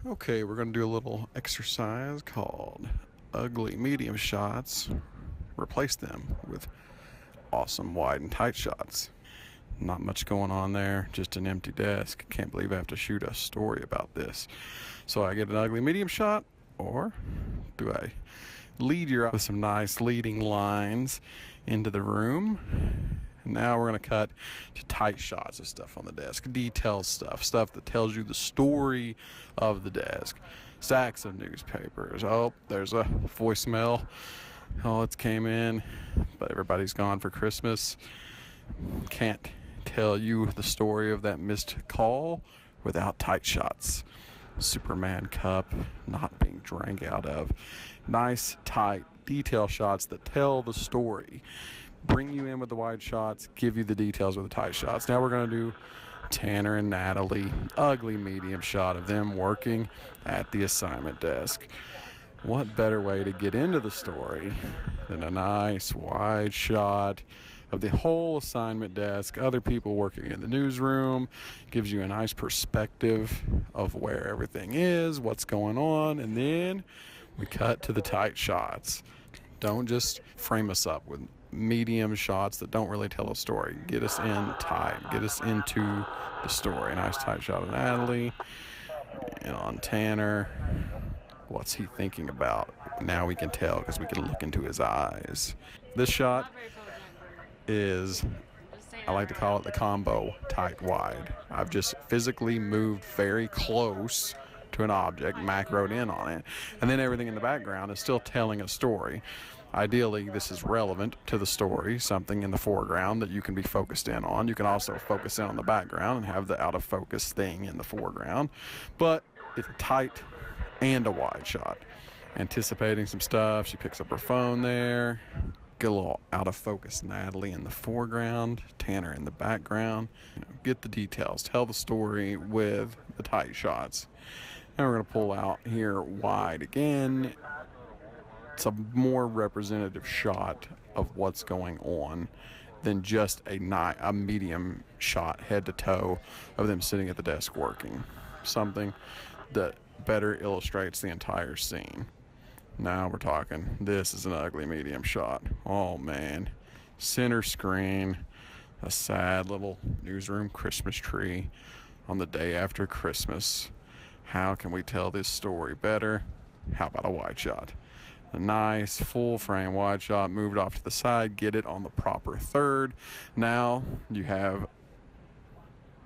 Okay, we're going to do a little exercise called ugly medium shots. Replace them with awesome wide and tight shots. Not much going on there, just an empty desk. Can't believe I have to shoot a story about this. So I get an ugly medium shot, or do I lead you with some nice leading lines into the room? Now we're going to cut to tight shots of stuff on the desk, detailed stuff that tells you the story of the desk. Stacks of newspapers. Oh, there's a voicemail. Oh, it came in, but everybody's gone for Christmas. Can't tell you the story of that missed call without tight shots. Superman cup not being drank out of. Nice, tight, detail shots that tell the story. Bring you in with the wide shots, give you the details with the tight shots. Now we're going to do Tanner and Natalie. Ugly medium shot of them working at the assignment desk. What better way to get into the story than a nice wide shot of the whole assignment desk, other people working in the newsroom, gives you a nice perspective of where everything is, what's going on, and then we cut to the tight shots. Don't just frame us up with medium shots that don't really tell a story. Get us in tight. Get us into the story. Nice tight shot of Natalie and on Tanner. What's he thinking about? Now we can tell because we can look into his eyes. This shot is, I like to call it the combo tight wide. I've just physically moved very close to an object, macroed in on it, and then everything in the background is still telling a story. Ideally, this is relevant to the story, something in the foreground that you can be focused in on. You can also focus in on the background and have the out of focus thing in the foreground, but it's tight and a wide shot. Anticipating some stuff, she picks up her phone there. Get a little out of focus Natalie in the foreground, Tanner in the background. Get the details, tell the story with the tight shots. And we're going to pull out here wide again. It's a more representative shot of what's going on than just a medium shot head to toe of them sitting at the desk working. Something that better illustrates the entire scene. Now we're talking. This is an ugly medium shot. Oh man. Center screen. A sad little newsroom Christmas tree on the day after Christmas. How can we tell this story better? How about a wide shot? A nice full frame wide shot, move it off to the side, get it on the proper third. Now you have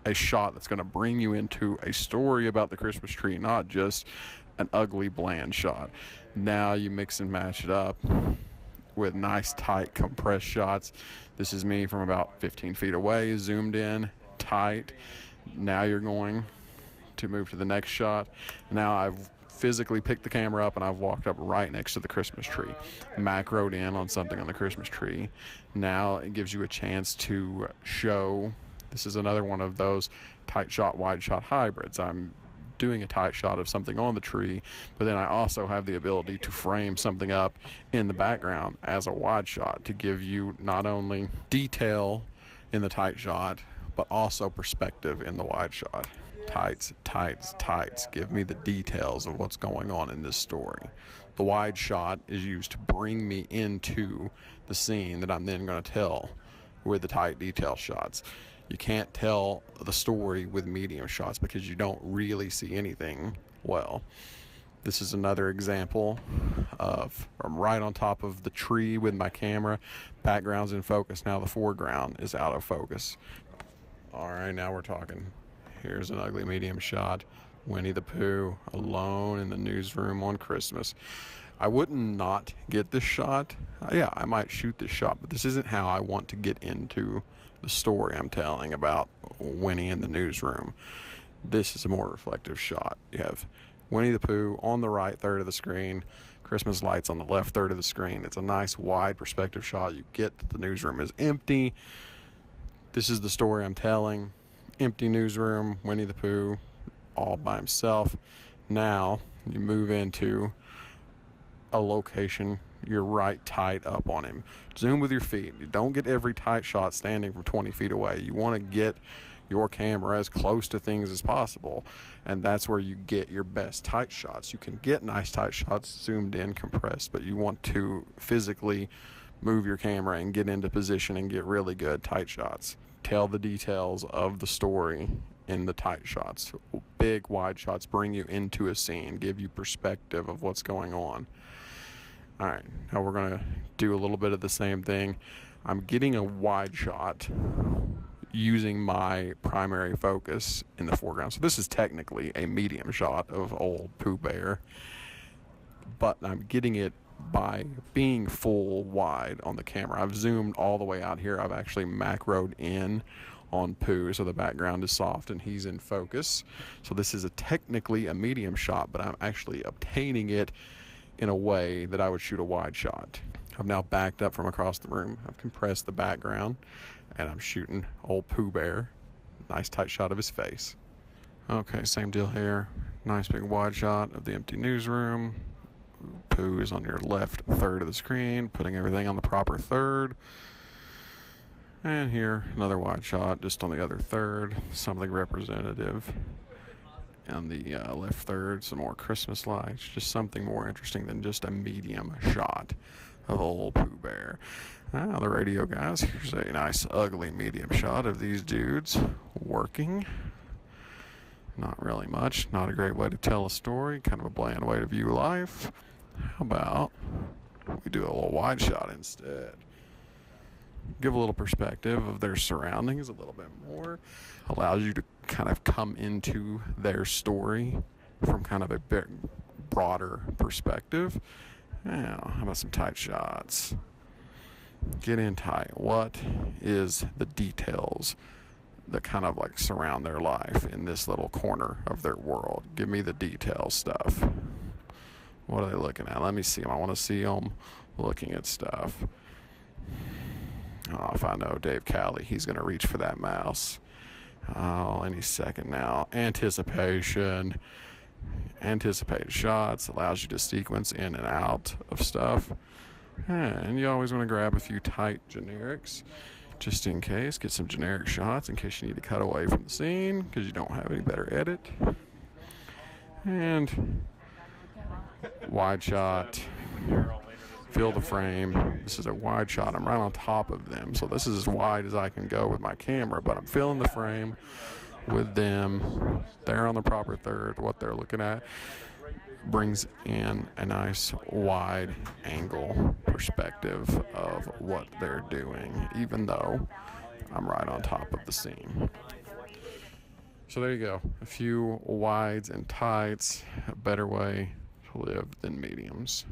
a shot that's going to bring you into a story about the Christmas tree, not just an ugly bland shot. Now you mix and match it up with nice tight compressed shots. This is me from about 15 feet away, zoomed in, tight. Now you're going to move to the next shot. Now I've physically picked the camera up and I've walked up right next to the Christmas tree, macroed in on something on the Christmas tree. Now it gives you a chance to show. This is another one of those tight shot, wide shot hybrids. I'm doing a tight shot of something on the tree, but then I also have the ability to frame something up in the background as a wide shot to give you not only detail in the tight shot, but also perspective in the wide shot. Tights, tights, tights. Give me the details of what's going on in this story. The wide shot is used to bring me into the scene that I'm then going to tell with the tight detail shots. You can't tell the story with medium shots because you don't really see anything well. This is another example of I'm right on top of the tree with my camera. Background's in focus. Now the foreground is out of focus. All right, now we're talking. Here's an ugly medium shot. Winnie the Pooh alone in the newsroom on Christmas. I wouldn't not get this shot. Yeah, I might shoot this shot, but this isn't how I want to get into the story I'm telling about Winnie in the newsroom. This is a more reflective shot. You have Winnie the Pooh on the right third of the screen, Christmas lights on the left third of the screen. It's a nice wide perspective shot. You get that the newsroom is empty. This is the story I'm telling. Empty newsroom, Winnie the Pooh all by himself. Now you move into a location, you're right tight up on him. Zoom with your feet. You don't get every tight shot standing from 20 feet away. You want to get your camera as close to things as possible. And that's where you get your best tight shots. You can get nice tight shots zoomed in, compressed, but you want to physically move your camera and get into position and get really good tight shots. Tell the details of the story in the tight shots. Big wide shots bring you into a scene, give you perspective of what's going on. All right, now we're going to do a little bit of the same thing. I'm getting a wide shot using my primary focus in the foreground. So this is technically a medium shot of old Pooh Bear, but I'm getting it by being full wide on the camera. I've zoomed all the way out here. I've actually macroed in on Pooh, so the background is soft and he's in focus. So this is technically a medium shot, but I'm actually obtaining it in a way that I would shoot a wide shot. I've now backed up from across the room. I've compressed the background and I'm shooting old Pooh Bear. Nice tight shot of his face. Okay, same deal here. Nice big wide shot of the empty newsroom. Pooh is on your left third of the screen, putting everything on the proper third. And here, another wide shot just on the other third, something representative. On the left third, some more Christmas lights, just something more interesting than just a medium shot of old Pooh Bear. Now, the radio guys, here's a nice ugly medium shot of these dudes working. Not really much, not a great way to tell a story, kind of a bland way to view life. How about we do a little wide shot instead? Give a little perspective of their surroundings a little bit more. Allows you to kind of come into their story from kind of a bit broader perspective. Now, how about some tight shots? Get in tight. What is the details that kind of like surround their life in this little corner of their world? Give me the detail stuff. What are they looking at? Let me see them. I want to see them looking at stuff. Oh, if I know Dave Cali, he's going to reach for that mouse. Oh, any second now. Anticipation. Anticipated shots allows you to sequence in and out of stuff. And you always want to grab a few tight generics just in case. Get some generic shots in case you need to cut away from the scene because you don't have any better edit. And wide shot. Fill the frame. This is a wide shot. I'm right on top of them. So this is as wide as I can go with my camera, but I'm filling the frame with them. They're on the proper third. What they're looking at brings in a nice wide angle perspective of what they're doing, even though I'm right on top of the scene. So there you go. A few wides and tights, a better way to live than mediums.